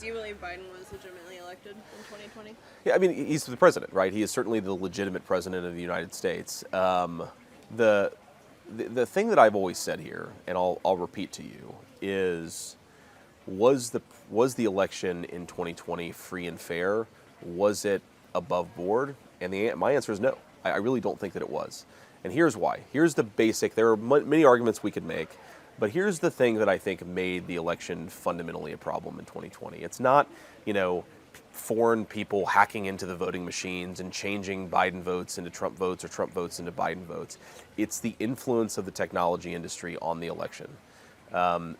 Do you believe Biden was legitimately elected in 2020? Yeah, I mean, he's the president, right? He is certainly the legitimate president of the United States. The, the thing that I've always said here, and I'll repeat to you, is was the election in 2020 free and fair? Was it above board? And my answer is no. I really don't think that it was. And here's why. Here's the basic. There are many arguments we could make, but here's the thing that I think made the election fundamentally a problem in 2020. It's not, foreign people hacking into the voting machines and changing Biden votes into Trump votes or Trump votes into Biden votes. It's the influence of the technology industry on the election.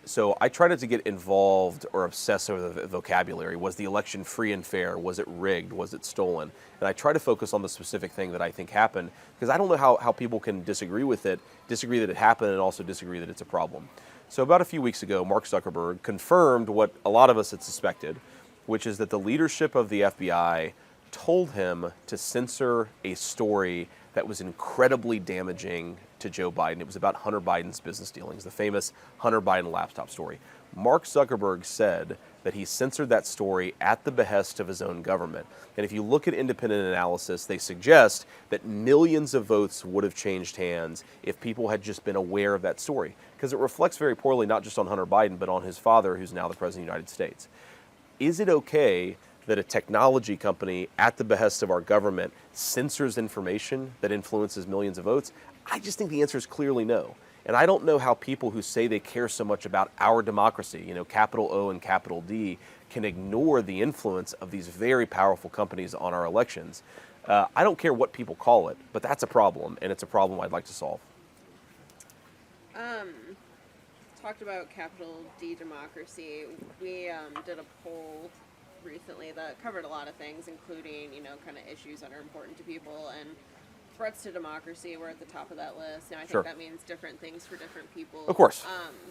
So I try not to get involved or obsess over the vocabulary. Was the election free and fair? Was it rigged? Was it stolen? And I try to focus on the specific thing that I think happened, because I don't know how people can disagree with it, disagree that it happened, and also disagree that it's a problem. So about a few weeks ago, Mark Zuckerberg confirmed what a lot of us had suspected, which is that the leadership of the FBI told him to censor a story that was incredibly damaging to Joe Biden. It was about Hunter Biden's business dealings, the famous Hunter Biden laptop story. Mark Zuckerberg said that he censored that story at the behest of his own government. And if you look at independent analysis, they suggest that millions of votes would have changed hands if people had just been aware of that story, because it reflects very poorly not just on Hunter Biden, but on his father, who's now the President of the United States. Is it okay that a technology company at the behest of our government censors information that influences millions of votes? I just think the answer is clearly no. And I don't know how people who say they care so much about our democracy, capital O and capital D, can ignore the influence of these very powerful companies on our elections. I don't care what people call it, but that's a problem, and it's a problem I'd like to solve. Talked about capital D democracy. We did a poll recently that covered a lot of things, including, kind of issues that are important to people, and threats to democracy were at the top of that list. Now, I think Sure. That means different things for different people. Of course.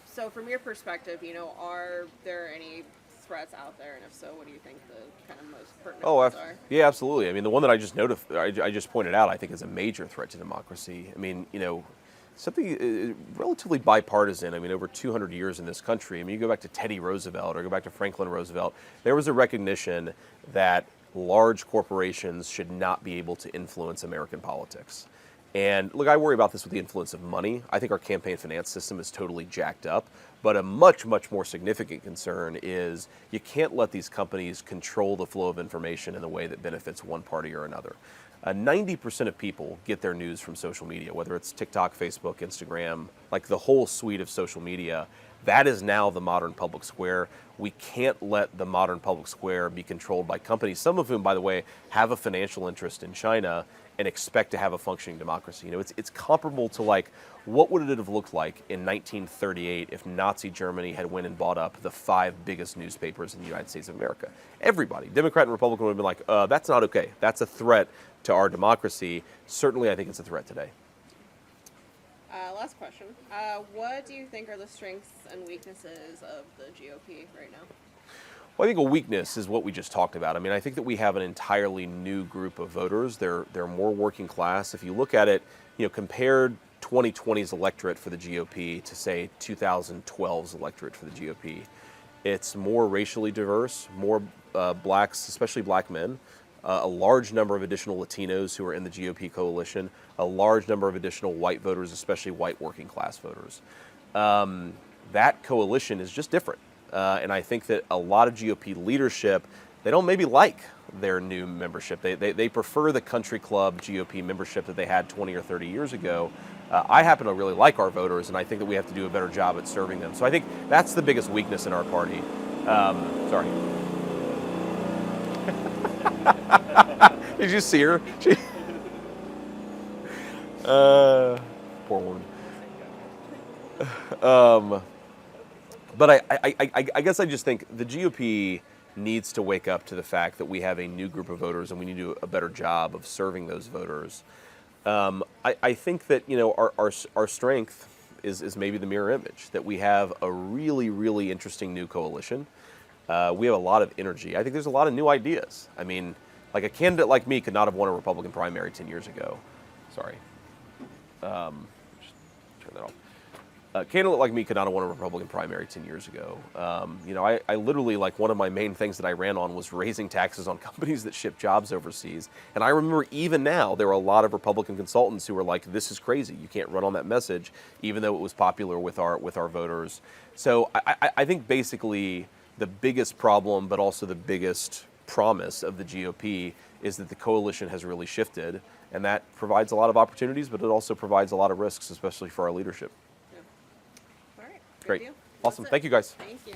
So from your perspective, are there any threats out there, and if so, what do you think the kind of most pertinent ones are? Yeah, absolutely. I mean, the one that I just pointed out, I think is a major threat to democracy. I mean, something relatively bipartisan. I mean, over 200 years in this country. I mean, you go back to Teddy Roosevelt or go back to Franklin Roosevelt, there was a recognition that large corporations should not be able to influence American politics. And look, I worry about this with the influence of money. I think our campaign finance system is totally jacked up. But a much, much more significant concern is you can't let these companies control the flow of information in a way that benefits one party or another. 90% of people get their news from social media, whether it's TikTok, Facebook, Instagram, like the whole suite of social media. That is now the modern public square. We can't let the modern public square be controlled by companies, some of whom, by the way, have a financial interest in China and expect to have a functioning democracy. It's comparable to what would it have looked like in 1938 if Nazi Germany had went and bought up the 5 biggest newspapers in the United States of America? Everybody, Democrat and Republican, would have been like, that's not okay. That's a threat to our democracy. Certainly, I think it's a threat today. Last question. What do you think are the strengths and weaknesses of the GOP right now? Well, I think a weakness is what we just talked about. I mean, I think that we have an entirely new group of voters. They're more working class. If you look at it, compared 2020's electorate for the GOP to, say, 2012's electorate for the GOP, it's more racially diverse, more blacks, especially black men, a large number of additional Latinos who are in the GOP coalition, a large number of additional white voters, especially white working class voters. That coalition is just different. And I think that a lot of GOP leadership, they don't maybe like their new membership. They prefer the country club GOP membership that they had 20 or 30 years ago. I happen to really like our voters, and I think that we have to do a better job at serving them. So I think that's the biggest weakness in our party. Sorry. Did you see her? Poor woman. But I guess I just think the GOP needs to wake up to the fact that we have a new group of voters and we need to do a better job of serving those voters. I think that our strength is maybe the mirror image, that we have a really, really interesting new coalition. We have a lot of energy. I think there's a lot of new ideas. I mean, like a candidate like me could not have won a Republican primary 10 years ago. Sorry. Just turn that a candidate like me could not have won a Republican primary 10 years ago. I literally, like, one of my main things that I ran on was raising taxes on companies that ship jobs overseas. And I remember even now, there were a lot of Republican consultants who were like, this is crazy. You can't run on that message, even though it was popular with our voters. So I think basically the biggest problem, but also the biggest promise of the GOP is that the coalition has really shifted. And that provides a lot of opportunities, but it also provides a lot of risks, especially for our leadership. All right. Good Great. deal. Awesome. That's it. Thank you, guys. Thank you.